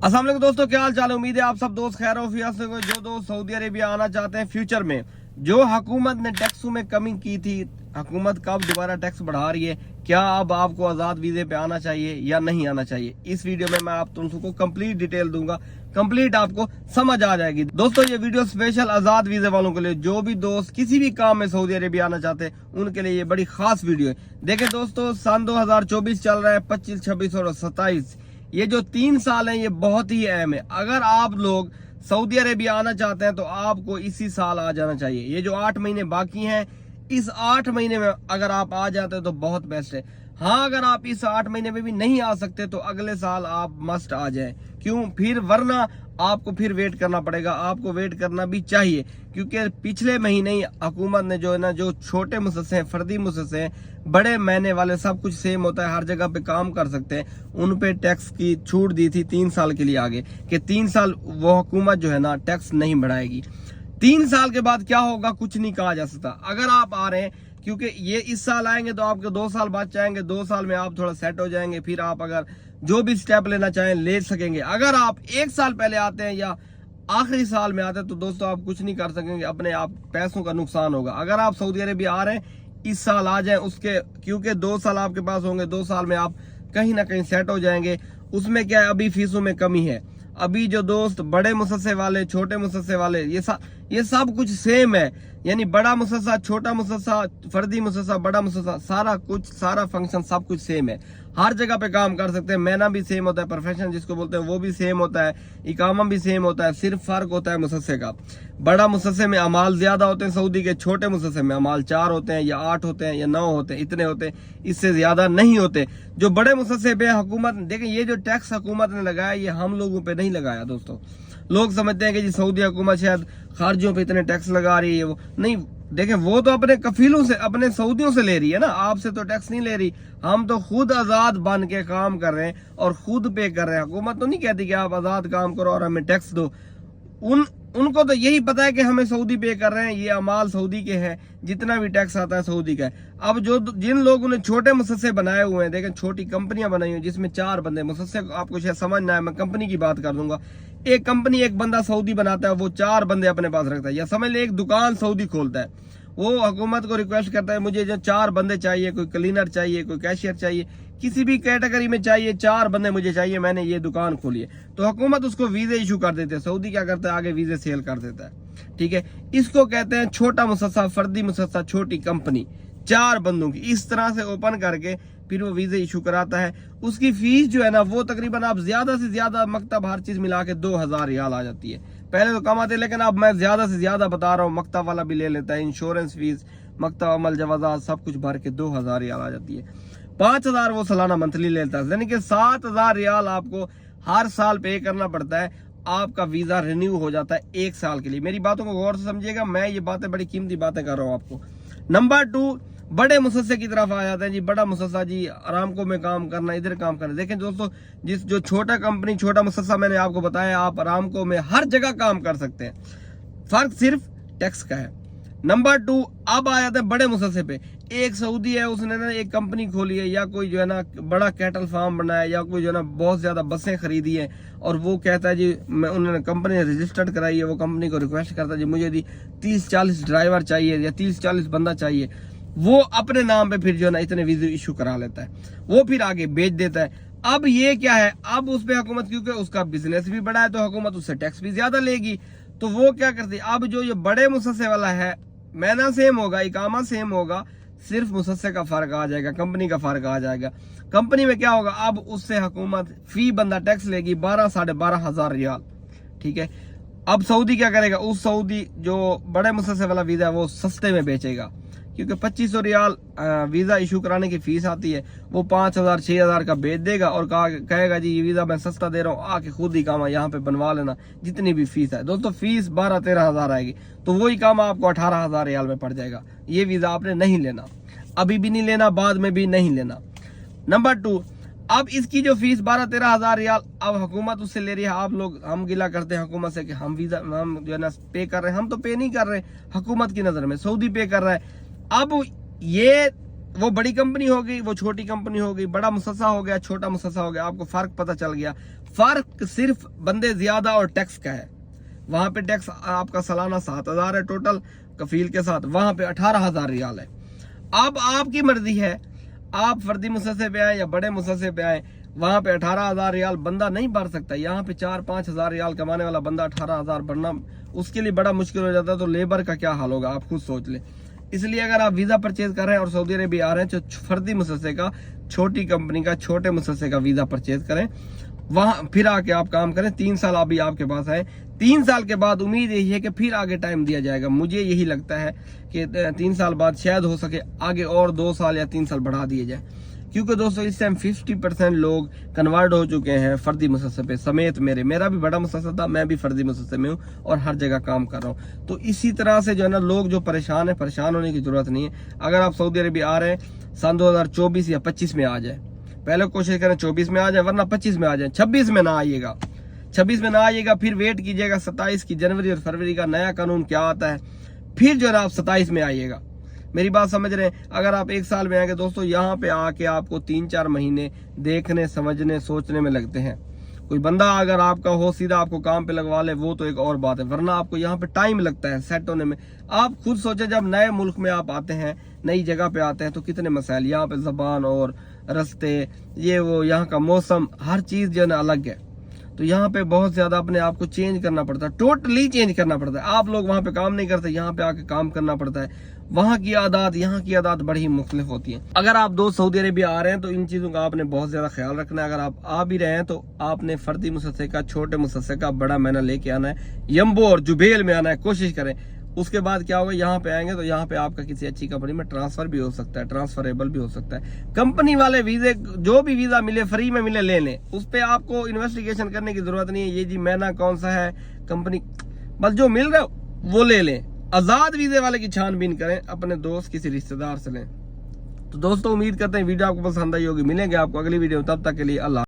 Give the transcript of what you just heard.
अस्सलाम वालेकुम दोस्तों, क्या हाल चाल है। उम्मीद है आप सब दोस्त खैर औफियत से। जो दोस्त सऊदी अरेबिया आना चाहते हैं फ्यूचर में, जो हुकूमत ने टैक्सों में कमी की थी, हुकूमत कब दोबारा टैक्स बढ़ा रही है, क्या अब आपको आज़ाद वीज़े पे आना चाहिए या नहीं आना चाहिए, इस वीडियो में मैं आप तुमको कंप्लीट डिटेल दूंगा। कंप्लीट आपको समझ आ जाएगी। दोस्तों ये वीडियो स्पेशल आज़ाद वीज़े वालों के लिए, जो भी दोस्त किसी भी काम में सऊदी अरेबिया आना चाहते हैं उनके लिए ये बड़ी खास वीडियो है। देखें दोस्तों, सन 2024 चल रहा है, 25, 26 और 27। ये जो 3 साल हैं ये बहुत ही अहम है। अगर आप लोग सऊदी अरेबिया आना चाहते हैं तो आपको इसी साल आ जाना चाहिए। ये जो 8 महीने बाकी हैं, इस 8 महीने में अगर आप आ जाते हैं तो बहुत बेस्ट है। हाँ, अगर आप इस 8 महीने में भी नहीं आ सकते तो अगले साल आप मस्ट आ जाएं। क्यों? फिर वरना आपको फिर वेट करना पड़ेगा। आपको वेट करना भी चाहिए, क्योंकि पिछले महीने ही हुकूमत ने जो है ना, जो छोटे मुसस्से हैं, फर्दी मुसस्से हैं, बड़े महीने वाले, सब कुछ सेम होता है, हर जगह पे काम कर सकते हैं, उन पे टैक्स की छूट दी थी 3 साल के लिए आगे, कि 3 साल वो हुकूमत जो है ना टैक्स नहीं बढ़ाएगी। 3 साल के बाद क्या होगा कुछ नहीं कहा जा सकता। अगर आप आ रहे हैं, क्योंकि ये इस साल आएंगे तो आपके 2 साल बाद जाएंगे, 2 साल में आप थोड़ा सेट हो जाएंगे, फिर आप अगर जो भी स्टेप लेना चाहें ले सकेंगे। अगर आप 1 साल पहले आते हैं या आखिरी साल में आते हैं तो दोस्तों आप कुछ नहीं कर सकेंगे, अपने आप पैसों का नुकसान होगा। अगर आप सऊदी अरेबिया आ रहे हैं इस साल आ जाएं, उसके क्योंकि 2 साल आपके पास होंगे, 2 साल में आप कहीं ना कहीं सेट हो जाएंगे। उसमें क्या है, अभी फीसों में कमी है। अभी जो दोस्त बड़े मुसस्से वाले, छोटे मुसस्से वाले, ये सब कुछ सेम है। यानी बड़ा मुसस्सा, छोटा मुसस्सा, फर्दी मुसस्सा, बड़ा मुसस्सा, सारा कुछ, सारा फंक्शन सब कुछ सेम है। हर जगह पे काम कर सकते हैं। मैना भी सेम होता है, प्रोफेशन जिसको बोलते हैं वो भी सेम होता है, इकामा भी सेम होता है। सिर्फ फर्क होता है मुसस्से का। बड़ा मुसस्से में अमाल ज्यादा होते हैं सऊदी के, छोटे मुसस्से में अमाल 4 होते हैं या 8 होते हैं या 9 होते हैं, इतने होते हैं, इससे ज्यादा नहीं होते। जो बड़े मुसस्से पे हुकूमत, देखें ये जो टैक्स हुकूमत ने लगाया ये हम लोगों पे नहीं लगाया दोस्तों। लोग समझते हैं कि जी सऊदी हुकूमत शायद खारजियों पे इतने टैक्स लगा रही है, वो नहीं। देखें वो तो अपने कफीलों से, अपने सऊदियों से ले रही है ना, आपसे तो टैक्स नहीं ले रही। हम तो खुद आजाद बन के काम कर रहे हैं और खुद पे कर रहे हैं। हुकूमत तो नहीं कहती कि आप आजाद काम करो और हमें टैक्स दो। उनको तो यही पता है कि हमें सऊदी पे कर रहे हैं, ये अमाल सऊदी के हैं, जितना भी टैक्स आता है सऊदी का है। अब जो जिन लोगों ने छोटे मुसस्से बनाए हुए हैं, देखें छोटी कंपनियां बनाई हुई जिसमें 4 बंदे, मुसस्से आपको शायद समझ ना है, मैं कंपनी की बात कर दूंगा। एक कंपनी एक बंदा सऊदी बनाता है, वो 4 बंदे अपने पास रखता है, या समझ ले एक दुकान सऊदी खोलता है। वो हुकूमत को रिक्वेस्ट करता है मुझे जो 4 बंदे चाहिए, कोई क्लीनर चाहिए, कोई कैशियर चाहिए, किसी भी कैटेगरी में चाहिए, 4 बंदे मुझे चाहिए, मैंने ये दुकान खोली है। तो हुकूमत उसको वीजे इशू कर देते हैं। सऊदी क्या करता है, आगे वीजे सेल कर देता है। ठीक है, इसको कहते हैं छोटा मुसस्सा, फर्दी मुसस्सा, छोटी कंपनी, 4 बंदों की। इस तरह से ओपन करके फिर वो वीजे इशू कराता है। उसकी फीस जो है ना, वो तकरीबन आप ज्यादा से ज्यादा मकतब हर चीज मिला के 2000 रियाल आ जाती है। पहले तो कम आते, लेकिन अब मैं ज्यादा से ज्यादा बता रहा हूँ। मकतब वाला भी ले लेता है, इंश्योरेंस फीस, मकतब अमल जवाजात सब कुछ भर के 2000 रियाल आ जाती है। 5000 वो सालाना मंथली लेता है, यानी कि 7000 रियाल आपको हर साल पे करना पड़ता है। आपका वीजा रिन्यू हो जाता है 1 साल के लिए। मेरी बातों को गौर से समझिएगा, मैं ये बातें बड़ी कीमती बातें कर रहा हूँ आपको। नंबर 2, बड़े मुसस्से की तरफ आ जाते हैं जी। बड़ा मुसस्सा जी, अरामको में काम करना, इधर काम करना। देखें दोस्तों, जो छोटा कंपनी, छोटा मुसस्सा, मैंने आपको बताया, आप अरामको में हर जगह काम कर सकते हैं, फर्क सिर्फ टैक्स का है। नंबर 2, अब आ जाते हैं बड़े मुसस्से पे। एक सऊदी है, उसने ना एक कंपनी खोली है, या कोई जो है ना बड़ा कैटल फार्म बनाया, या कोई जो है ना बहुत ज्यादा बसें खरीदी है, और वो कहता है जी, मैं, उन्होंने कंपनी रजिस्टर्ड कराई है, वो कंपनी को रिक्वेस्ट करता है जी मुझे 30-40 ड्राइवर चाहिए या 30-40 बंदा चाहिए। वो अपने नाम पे फिर जो है ना इतने वीजे इशू करा लेता है, वो फिर आगे बेच देता है। अब ये क्या है, अब उस पे हुकूमत, क्योंकि उसका बिजनेस भी बड़ा है तो हुकूमत उससे टैक्स भी ज्यादा लेगी, तो वो क्या करती है, अब जो ये बड़े मुसस्से वाला है, मैना सेम होगा, इकामा सेम होगा, सिर्फ मुसस्से का फर्क आ जाएगा, कंपनी का फर्क आ जाएगा। कंपनी में क्या होगा, अब उससे हुकूमत फी बंदा टैक्स लेगी 12-12.5 हजार रियाल। ठीक है, अब सऊदी क्या करेगा, उस सऊदी जो बड़े मुसस्से वाला वीजा है वो सस्ते में बेचेगा, क्योंकि 2500 रियाल वीजा इशू कराने की फीस आती है। वो 5000-6000 का बेच देगा और कहेगा जी ये वीजा मैं सस्ता दे रहा हूँ, आके खुद ही कामा यहाँ पे बनवा लेना, जितनी भी फीस है। दोस्तों फीस 12-13 हजार आएगी, तो वही काम आपको 18,000 रियाल में पड़ जाएगा। ये वीजा आपने नहीं लेना, अभी भी नहीं लेना, बाद में भी नहीं लेना। नंबर 2, अब इसकी जो फीस 12-13 हजार रियाल अब हुकूमत उससे ले रही है। आप लोग, हम गिला करते हैं हुकूमत से कि हम वीजा, हम जो है ना पे कर रहे हैं, हम तो पे नहीं कर रहे, हुकूमत की नजर में सऊदी पे कर रहा है। अब ये वो बड़ी कंपनी हो गई, वो छोटी कंपनी हो गई, बड़ा मुसस्सा हो गया, छोटा मुसस्सा हो गया, आपको फर्क पता चल गया। फर्क सिर्फ बंदे ज्यादा और टैक्स का है। वहां पे टैक्स आपका सालाना 7,000 है टोटल कफील के साथ, वहां पे 18,000 रियाल है। अब आपकी मर्जी है, आप फर्दी मुसस्से पे आए या बड़े मुसस्से पे आए, वहां पे 18,000 रियाल बंदा नहीं भर सकता। यहाँ पे 4-5 हजार रियाल कमाने वाला बंदा 18,000 भरना उसके लिए बड़ा मुश्किल हो जाता है। तो लेबर का क्या हाल होगा, आप खुद सोच ले। इसलिए अगर आप वीजा परचेज कर रहे हैं और सऊदी अरेबिया आ रहे हैं तो फर्दी मुसस्से का, छोटी कंपनी का, छोटे मुसस्से का वीजा परचेज करें, वहां फिर आके आप काम करें। 3 साल अभी आपके पास है, 3 साल के बाद उम्मीद यही है कि फिर आगे टाइम दिया जाएगा। मुझे यही लगता है कि 3 साल बाद शायद हो सके आगे और 2 साल या 3 साल बढ़ा दिए जाए, क्योंकि दोस्तों इस टाइम 50% लोग कन्वर्ट हो चुके हैं फर्दी मुसस्से पे, समेत मेरा भी बड़ा मुसस्सा था, मैं भी फर्दी मुसस्से में हूँ और हर जगह काम कर रहा हूँ। तो इसी तरह से जो है ना, लोग जो परेशान है, परेशान होने की जरूरत नहीं है। अगर आप सऊदी अरेबिया आ रहे हैं, सन 2024 या 25 में आ जाए, पहले कोशिश करें 24 में आ जाए, वरना 25 में आ जाए। 26 में ना आइएगा, 26 में ना आइएगा, फिर वेट कीजिएगा 27 की, जनवरी और फरवरी का नया कानून क्या आता है, फिर जो है ना आप 27 में आइएगा। मेरी बात समझ रहे हैं। अगर आप 1 साल में आएंगे दोस्तों, यहाँ पे आके आपको 3-4 महीने देखने, समझने, सोचने में लगते हैं। कोई बंदा अगर आपका हो, सीधा आपको काम पे लगवा ले, वो तो एक और बात है, वरना आपको यहाँ पे टाइम लगता है सेट होने में। आप खुद सोचें, जब नए मुल्क में आप आते हैं, नई जगह पे आते हैं, तो कितने मसाइल, यहाँ पे जबान और रास्ते, ये वो, यहाँ का मौसम, हर चीज जो है ना अलग है। तो यहाँ पे बहुत ज्यादा अपने आप को चेंज करना पड़ता है, टोटली चेंज करना पड़ता है। आप लोग वहाँ पे काम नहीं करते, यहाँ पे आके काम करना पड़ता है। वहाँ की आदत, यहाँ की आदत बड़ी ही मुख्तलिफ होती है। अगर आप दोस्त सऊदी अरेबिया आ रहे हैं तो इन चीजों का आपने बहुत ज्यादा ख्याल रखना है। अगर आप आ भी रहे हैं तो आपने फर्दी मुसस्से का, छोटे मुसस्से का बड़ा महीना लेके आना है, यम्बो और जुबेल में आना है, कोशिश करें। उसके बाद क्या होगा, यहाँ पे आएंगे तो यहाँ पे आपका किसी अच्छी कंपनी में ट्रांसफर भी हो सकता है, ट्रांसफरेबल भी हो सकता है। कंपनी वाले वीजे, जो भी वीजा मिले, फ्री में मिले, ले लें। उस पर आपको इन्वेस्टिगेशन करने की जरूरत नहीं है, ये जी महीना कौन सा है, कंपनी, बस जो मिल रहा है वो ले लें। आजाद वीजे वाले की छानबीन करें, अपने दोस्त किसी रिश्तेदार से लें। तो दोस्तों उम्मीद करते हैं वीडियो आपको पसंद आई होगी। मिलेंगे आपको अगली वीडियो, तब तक के लिए अल्लाह।